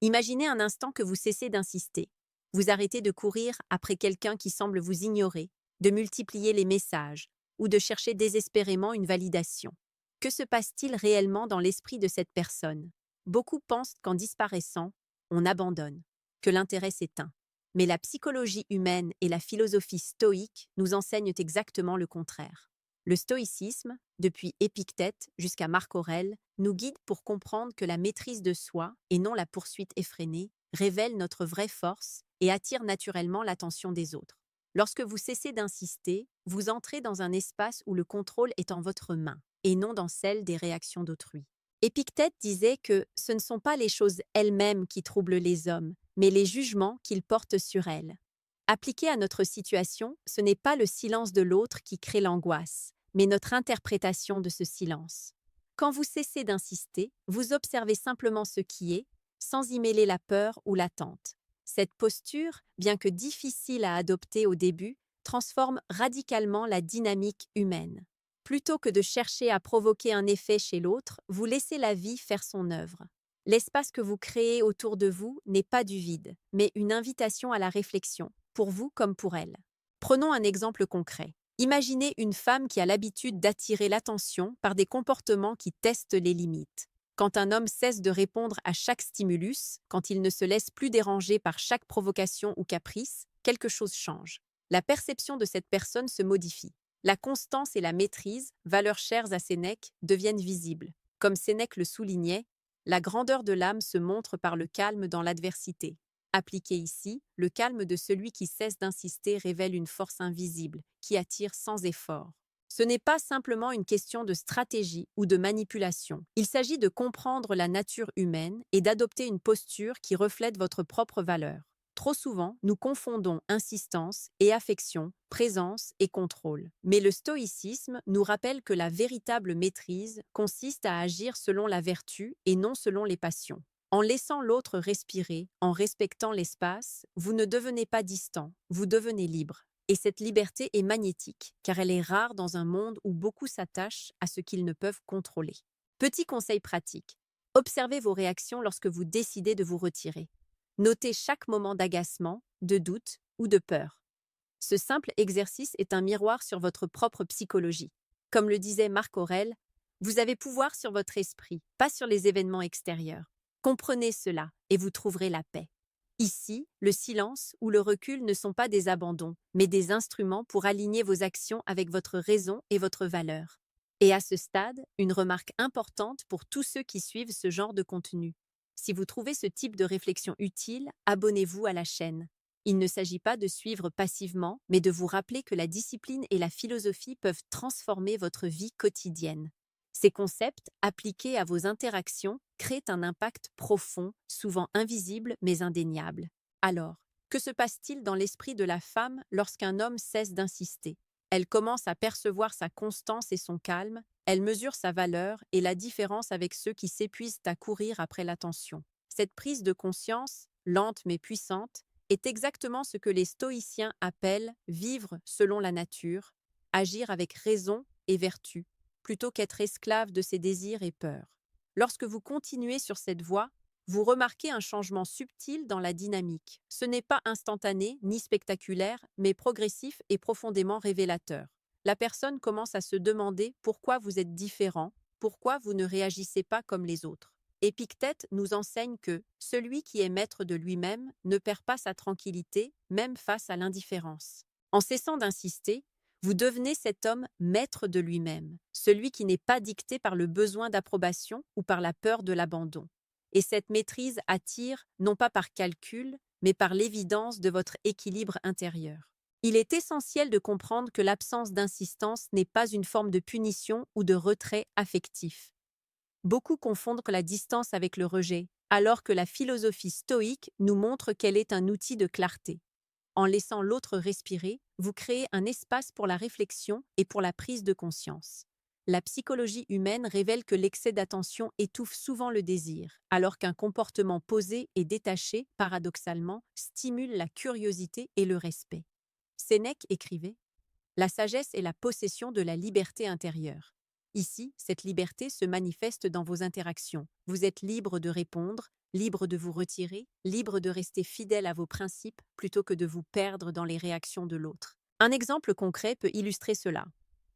Imaginez un instant que vous cessez d'insister. Vous arrêtez de courir après quelqu'un qui semble vous ignorer, de multiplier les messages ou de chercher désespérément une validation. Que se passe-t-il réellement dans l'esprit de cette personne? Beaucoup pensent qu'en disparaissant, on abandonne, que l'intérêt s'éteint. Mais la psychologie humaine et la philosophie stoïque nous enseignent exactement le contraire. Le stoïcisme, depuis Épictète jusqu'à Marc Aurèle, nous guide pour comprendre que la maîtrise de soi, et non la poursuite effrénée, révèle notre vraie force et attire naturellement l'attention des autres. Lorsque vous cessez d'insister, vous entrez dans un espace où le contrôle est en votre main, et non dans celle des réactions d'autrui. Épictète disait que ce ne sont pas les choses elles-mêmes qui troublent les hommes, mais les jugements qu'ils portent sur elles. Appliqué à notre situation, ce n'est pas le silence de l'autre qui crée l'angoisse, mais notre interprétation de ce silence. Quand vous cessez d'insister, vous observez simplement ce qui est, sans y mêler la peur ou l'attente. Cette posture, bien que difficile à adopter au début, transforme radicalement la dynamique humaine. Plutôt que de chercher à provoquer un effet chez l'autre, vous laissez la vie faire son œuvre. L'espace que vous créez autour de vous n'est pas du vide, mais une invitation à la réflexion, pour vous comme pour elle. Prenons un exemple concret. Imaginez une femme qui a l'habitude d'attirer l'attention par des comportements qui testent les limites. Quand un homme cesse de répondre à chaque stimulus, quand il ne se laisse plus déranger par chaque provocation ou caprice, quelque chose change. La perception de cette personne se modifie. La constance et la maîtrise, valeurs chères à Sénèque, deviennent visibles. Comme Sénèque le soulignait, la grandeur de l'âme se montre par le calme dans l'adversité. Appliqué ici, le calme de celui qui cesse d'insister révèle une force invisible, qui attire sans effort. Ce n'est pas simplement une question de stratégie ou de manipulation. Il s'agit de comprendre la nature humaine et d'adopter une posture qui reflète votre propre valeur. Trop souvent, nous confondons insistance et affection, présence et contrôle. Mais le stoïcisme nous rappelle que la véritable maîtrise consiste à agir selon la vertu et non selon les passions. En laissant l'autre respirer, en respectant l'espace, vous ne devenez pas distant, vous devenez libre. Et cette liberté est magnétique, car elle est rare dans un monde où beaucoup s'attachent à ce qu'ils ne peuvent contrôler. Petit conseil pratique. Observez vos réactions lorsque vous décidez de vous retirer. Notez chaque moment d'agacement, de doute ou de peur. Ce simple exercice est un miroir sur votre propre psychologie. Comme le disait Marc Aurèle, vous avez pouvoir sur votre esprit, pas sur les événements extérieurs. Comprenez cela et vous trouverez la paix. Ici, le silence ou le recul ne sont pas des abandons, mais des instruments pour aligner vos actions avec votre raison et votre valeur. Et à ce stade, une remarque importante pour tous ceux qui suivent ce genre de contenu. Si vous trouvez ce type de réflexion utile, abonnez-vous à la chaîne. Il ne s'agit pas de suivre passivement, mais de vous rappeler que la discipline et la philosophie peuvent transformer votre vie quotidienne. Ces concepts, appliqués à vos interactions, créent un impact profond, souvent invisible mais indéniable. Alors, que se passe-t-il dans l'esprit de la femme lorsqu'un homme cesse d'insister? Elle commence à percevoir sa constance et son calme, elle mesure sa valeur et la différence avec ceux qui s'épuisent à courir après l'attention. Cette prise de conscience, lente mais puissante, est exactement ce que les stoïciens appellent vivre selon la nature, agir avec raison et vertu, plutôt qu'être esclave de ses désirs et peurs. Lorsque vous continuez sur cette voie, vous remarquez un changement subtil dans la dynamique. Ce n'est pas instantané ni spectaculaire, mais progressif et profondément révélateur. La personne commence à se demander pourquoi vous êtes différent, pourquoi vous ne réagissez pas comme les autres. Épictète nous enseigne que celui qui est maître de lui-même ne perd pas sa tranquillité, même face à l'indifférence. En cessant d'insister, vous devenez cet homme maître de lui-même, celui qui n'est pas dicté par le besoin d'approbation ou par la peur de l'abandon. Et cette maîtrise attire, non pas par calcul, mais par l'évidence de votre équilibre intérieur. Il est essentiel de comprendre que l'absence d'insistance n'est pas une forme de punition ou de retrait affectif. Beaucoup confondent la distance avec le rejet, alors que la philosophie stoïque nous montre qu'elle est un outil de clarté. En laissant l'autre respirer, vous créez un espace pour la réflexion et pour la prise de conscience. La psychologie humaine révèle que l'excès d'attention étouffe souvent le désir, alors qu'un comportement posé et détaché, paradoxalement, stimule la curiosité et le respect. Sénèque écrivait : La sagesse est la possession de la liberté intérieure. Ici, cette liberté se manifeste dans vos interactions. Vous êtes libre de répondre, libre de vous retirer, libre de rester fidèle à vos principes plutôt que de vous perdre dans les réactions de l'autre. Un exemple concret peut illustrer cela.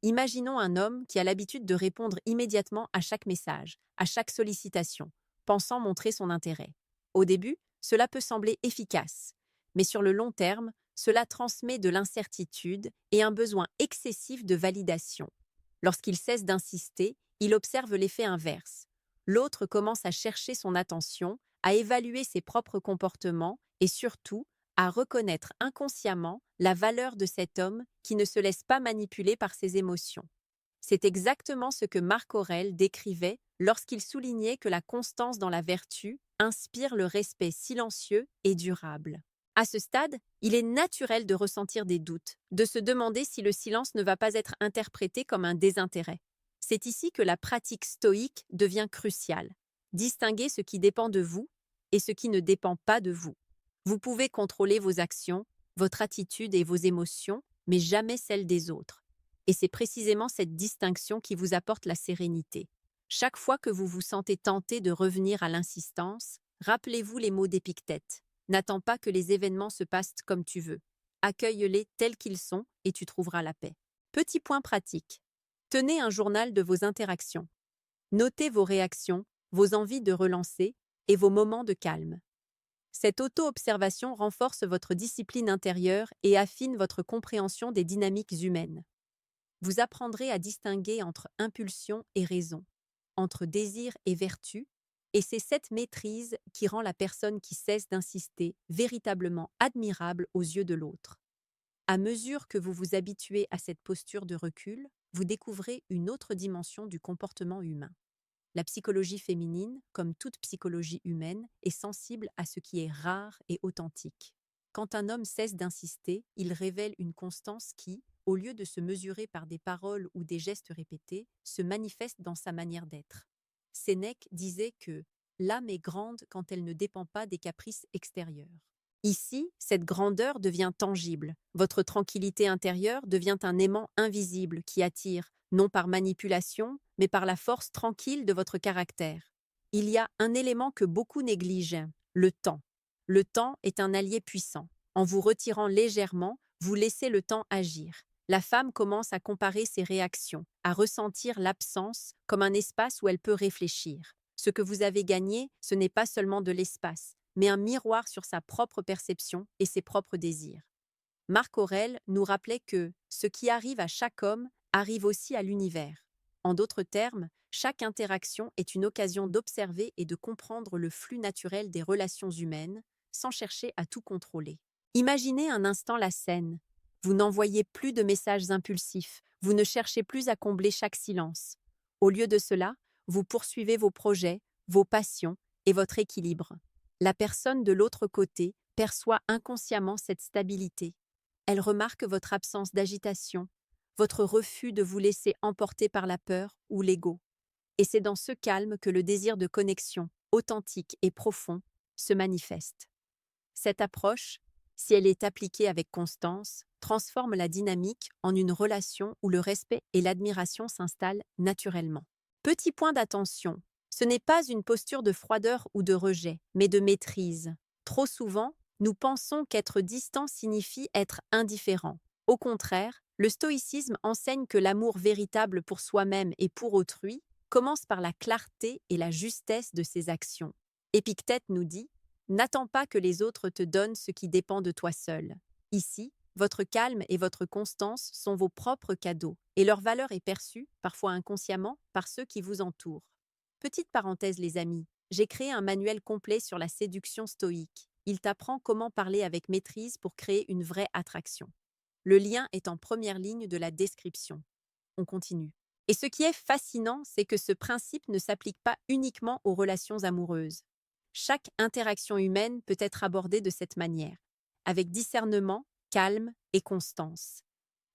Imaginons un homme qui a l'habitude de répondre immédiatement à chaque message, à chaque sollicitation, pensant montrer son intérêt. Au début, cela peut sembler efficace, mais sur le long terme, cela transmet de l'incertitude et un besoin excessif de validation. Lorsqu'il cesse d'insister, il observe l'effet inverse. L'autre commence à chercher son attention, à évaluer ses propres comportements et surtout à reconnaître inconsciemment la valeur de cet homme qui ne se laisse pas manipuler par ses émotions. C'est exactement ce que Marc Aurèle décrivait lorsqu'il soulignait que la constance dans la vertu inspire le respect silencieux et durable. À ce stade, il est naturel de ressentir des doutes, de se demander si le silence ne va pas être interprété comme un désintérêt. C'est ici que la pratique stoïque devient cruciale. Distinguer ce qui dépend de vous et ce qui ne dépend pas de vous. Vous pouvez contrôler vos actions, votre attitude et vos émotions, mais jamais celles des autres. Et c'est précisément cette distinction qui vous apporte la sérénité. Chaque fois que vous vous sentez tenté de revenir à l'insistance, rappelez-vous les mots d'Épictète. N'attends pas que les événements se passent comme tu veux. Accueille-les tels qu'ils sont et tu trouveras la paix. Petit point pratique. Tenez un journal de vos interactions. Notez vos réactions, vos envies de relancer et vos moments de calme. Cette auto-observation renforce votre discipline intérieure et affine votre compréhension des dynamiques humaines. Vous apprendrez à distinguer entre impulsion et raison, entre désir et vertu, et c'est cette maîtrise qui rend la personne qui cesse d'insister véritablement admirable aux yeux de l'autre. À mesure que vous vous habituez à cette posture de recul, vous découvrez une autre dimension du comportement humain. La psychologie féminine, comme toute psychologie humaine, est sensible à ce qui est rare et authentique. Quand un homme cesse d'insister, il révèle une constance qui, au lieu de se mesurer par des paroles ou des gestes répétés, se manifeste dans sa manière d'être. Sénèque disait que l'âme est grande quand elle ne dépend pas des caprices extérieurs. Ici, cette grandeur devient tangible. Votre tranquillité intérieure devient un aimant invisible qui attire, non par manipulation, mais par la force tranquille de votre caractère. Il y a un élément que beaucoup négligent, le temps. Le temps est un allié puissant. En vous retirant légèrement, vous laissez le temps agir. La femme commence à comparer ses réactions, à ressentir l'absence comme un espace où elle peut réfléchir. Ce que vous avez gagné, ce n'est pas seulement de l'espace, mais un miroir sur sa propre perception et ses propres désirs. Marc Aurèle nous rappelait que ce qui arrive à chaque homme arrive aussi à l'univers. En d'autres termes, chaque interaction est une occasion d'observer et de comprendre le flux naturel des relations humaines, sans chercher à tout contrôler. Imaginez un instant la scène. Vous n'envoyez plus de messages impulsifs, vous ne cherchez plus à combler chaque silence. Au lieu de cela, vous poursuivez vos projets, vos passions et votre équilibre. La personne de l'autre côté perçoit inconsciemment cette stabilité. Elle remarque votre absence d'agitation, votre refus de vous laisser emporter par la peur ou l'ego. Et c'est dans ce calme que le désir de connexion, authentique et profond, se manifeste. Cette approche, si elle est appliquée avec constance, transforme la dynamique en une relation où le respect et l'admiration s'installent naturellement. Petit point d'attention, ce n'est pas une posture de froideur ou de rejet, mais de maîtrise. Trop souvent, nous pensons qu'être distant signifie être indifférent. Au contraire, le stoïcisme enseigne que l'amour véritable pour soi-même et pour autrui commence par la clarté et la justesse de ses actions. Épictète nous dit « N'attends pas que les autres te donnent ce qui dépend de toi seul. » Ici, votre calme et votre constance sont vos propres cadeaux, et leur valeur est perçue, parfois inconsciemment, par ceux qui vous entourent. Petite parenthèse les amis, j'ai créé un manuel complet sur la séduction stoïque. Il t'apprend comment parler avec maîtrise pour créer une vraie attraction. Le lien est en première ligne de la description. On continue. Et ce qui est fascinant, c'est que ce principe ne s'applique pas uniquement aux relations amoureuses. Chaque interaction humaine peut être abordée de cette manière, avec discernement, calme et constance.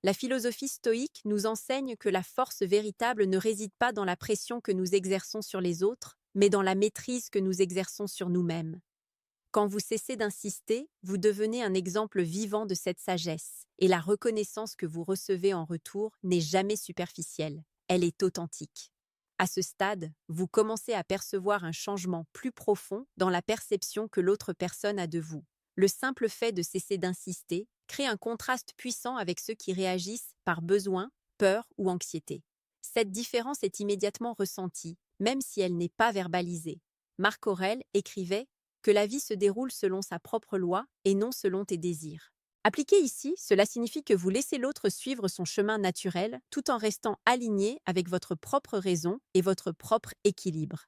La philosophie stoïque nous enseigne que la force véritable ne réside pas dans la pression que nous exerçons sur les autres, mais dans la maîtrise que nous exerçons sur nous-mêmes. Quand vous cessez d'insister, vous devenez un exemple vivant de cette sagesse, et la reconnaissance que vous recevez en retour n'est jamais superficielle, elle est authentique. À ce stade, vous commencez à percevoir un changement plus profond dans la perception que l'autre personne a de vous. Le simple fait de cesser d'insister crée un contraste puissant avec ceux qui réagissent par besoin, peur ou anxiété. Cette différence est immédiatement ressentie, même si elle n'est pas verbalisée. Marc Aurèle écrivait que la vie se déroule selon sa propre loi et non selon tes désirs. Appliqué ici, cela signifie que vous laissez l'autre suivre son chemin naturel tout en restant aligné avec votre propre raison et votre propre équilibre.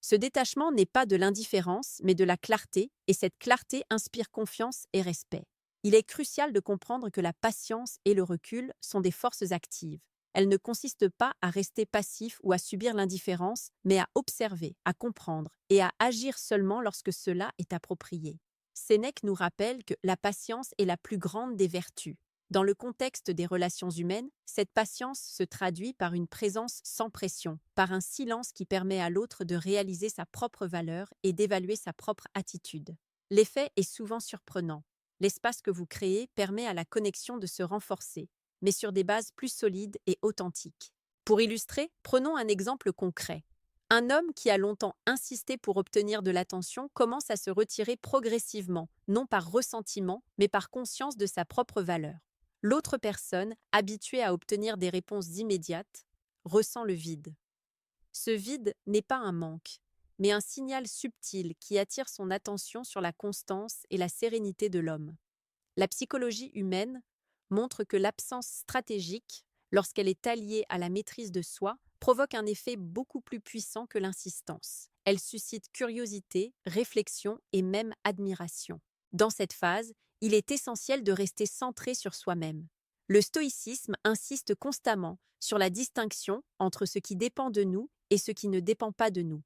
Ce détachement n'est pas de l'indifférence, mais de la clarté, et cette clarté inspire confiance et respect. Il est crucial de comprendre que la patience et le recul sont des forces actives. Elles ne consistent pas à rester passif ou à subir l'indifférence, mais à observer, à comprendre et à agir seulement lorsque cela est approprié. Sénèque nous rappelle que la patience est la plus grande des vertus. Dans le contexte des relations humaines, cette patience se traduit par une présence sans pression, par un silence qui permet à l'autre de réaliser sa propre valeur et d'évaluer sa propre attitude. L'effet est souvent surprenant. L'espace que vous créez permet à la connexion de se renforcer, mais sur des bases plus solides et authentiques. Pour illustrer, prenons un exemple concret. Un homme qui a longtemps insisté pour obtenir de l'attention commence à se retirer progressivement, non par ressentiment, mais par conscience de sa propre valeur. L'autre personne, habituée à obtenir des réponses immédiates, ressent le vide. Ce vide n'est pas un manque, mais un signal subtil qui attire son attention sur la constance et la sérénité de l'homme. La psychologie humaine montre que l'absence stratégique, lorsqu'elle est alliée à la maîtrise de soi, provoque un effet beaucoup plus puissant que l'insistance. Elle suscite curiosité, réflexion et même admiration. Dans cette phase, il est essentiel de rester centré sur soi-même. Le stoïcisme insiste constamment sur la distinction entre ce qui dépend de nous et ce qui ne dépend pas de nous.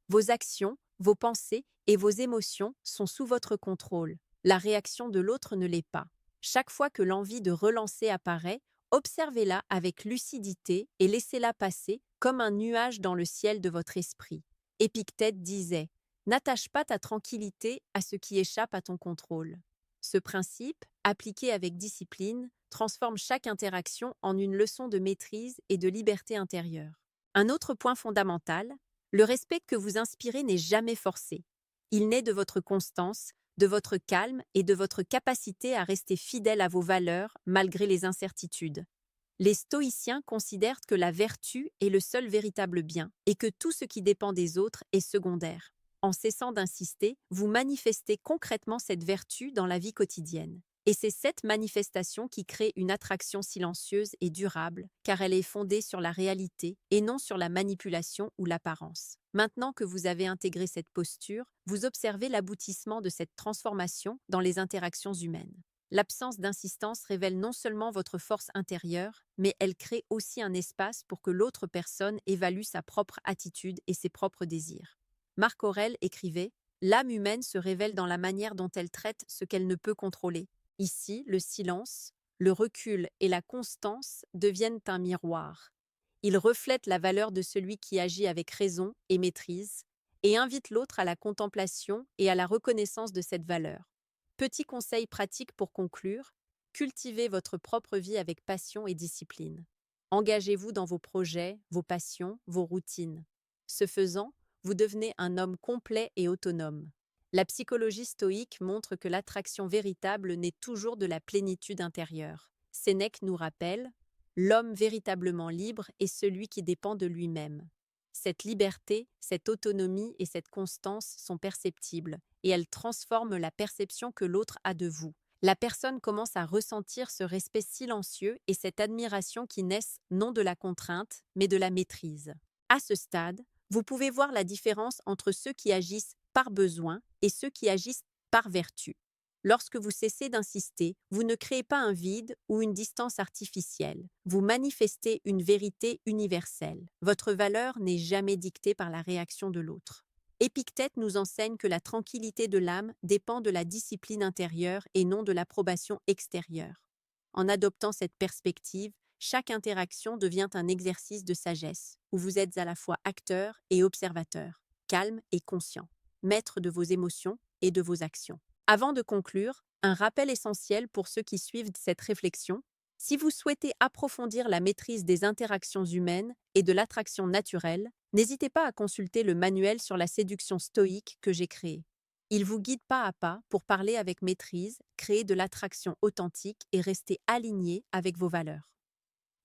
Vos actions, vos pensées et vos émotions sont sous votre contrôle. La réaction de l'autre ne l'est pas. Chaque fois que l'envie de relancer apparaît, observez-la avec lucidité et laissez-la passer comme un nuage dans le ciel de votre esprit. Épictète disait « N'attache pas ta tranquillité à ce qui échappe à ton contrôle ». Ce principe, appliqué avec discipline, transforme chaque interaction en une leçon de maîtrise et de liberté intérieure. Un autre point fondamental, le respect que vous inspirez n'est jamais forcé. Il naît de votre constance, de votre calme et de votre capacité à rester fidèle à vos valeurs malgré les incertitudes. Les stoïciens considèrent que la vertu est le seul véritable bien et que tout ce qui dépend des autres est secondaire. En cessant d'insister, vous manifestez concrètement cette vertu dans la vie quotidienne. Et c'est cette manifestation qui crée une attraction silencieuse et durable, car elle est fondée sur la réalité et non sur la manipulation ou l'apparence. Maintenant que vous avez intégré cette posture, vous observez l'aboutissement de cette transformation dans les interactions humaines. L'absence d'insistance révèle non seulement votre force intérieure, mais elle crée aussi un espace pour que l'autre personne évalue sa propre attitude et ses propres désirs. Marc Aurèle écrivait « L'âme humaine se révèle dans la manière dont elle traite ce qu'elle ne peut contrôler. Ici, le silence, le recul et la constance deviennent un miroir. Ils reflètent la valeur de celui qui agit avec raison et maîtrise et invitent l'autre à la contemplation et à la reconnaissance de cette valeur. Petit conseil pratique pour conclure, cultivez votre propre vie avec passion et discipline. Engagez-vous dans vos projets, vos passions, vos routines. Ce faisant, vous devenez un homme complet et autonome. La psychologie stoïque montre que l'attraction véritable naît toujours de la plénitude intérieure. Sénèque nous rappelle « L'homme véritablement libre est celui qui dépend de lui-même ». Cette liberté, cette autonomie et cette constance sont perceptibles et elles transforment la perception que l'autre a de vous. La personne commence à ressentir ce respect silencieux et cette admiration qui naissent non de la contrainte, mais de la maîtrise. À ce stade, vous pouvez voir la différence entre ceux qui agissent par besoin et ceux qui agissent par vertu. Lorsque vous cessez d'insister, vous ne créez pas un vide ou une distance artificielle. Vous manifestez une vérité universelle. Votre valeur n'est jamais dictée par la réaction de l'autre. Épictète nous enseigne que la tranquillité de l'âme dépend de la discipline intérieure et non de l'approbation extérieure. En adoptant cette perspective, chaque interaction devient un exercice de sagesse, où vous êtes à la fois acteur et observateur, calme et conscient, maître de vos émotions et de vos actions. Avant de conclure, un rappel essentiel pour ceux qui suivent cette réflexion, Si vous souhaitez approfondir la maîtrise des interactions humaines et de l'attraction naturelle, n'hésitez pas à consulter le manuel sur la séduction stoïque que j'ai créé. Il vous guide pas à pas pour parler avec maîtrise, créer de l'attraction authentique et rester aligné avec vos valeurs.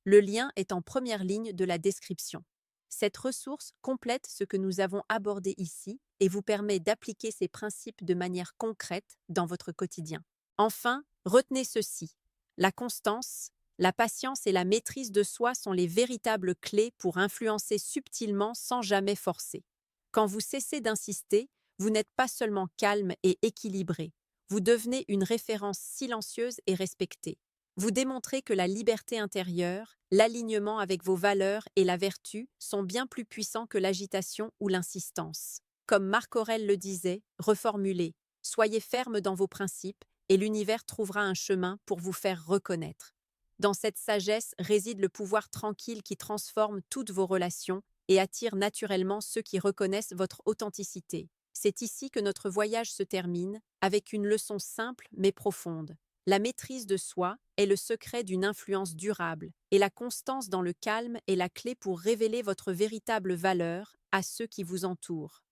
Le lien est en première ligne de la description. Cette ressource complète ce que nous avons abordé ici et vous permet d'appliquer ces principes de manière concrète dans votre quotidien. Enfin, retenez ceci. La constance, la patience et la maîtrise de soi sont les véritables clés pour influencer subtilement sans jamais forcer. Quand vous cessez d'insister, vous n'êtes pas seulement calme et équilibré, vous devenez une référence silencieuse et respectée. Vous démontrez que la liberté intérieure, l'alignement avec vos valeurs et la vertu sont bien plus puissants que l'agitation ou l'insistance. Comme Marc Aurèle le disait, reformulez, soyez ferme dans vos principes et l'univers trouvera un chemin pour vous faire reconnaître. Dans cette sagesse réside le pouvoir tranquille qui transforme toutes vos relations et attire naturellement ceux qui reconnaissent votre authenticité. C'est ici que notre voyage se termine, avec une leçon simple mais profonde. La maîtrise de soi est le secret d'une influence durable, et la constance dans le calme est la clé pour révéler votre véritable valeur à ceux qui vous entourent.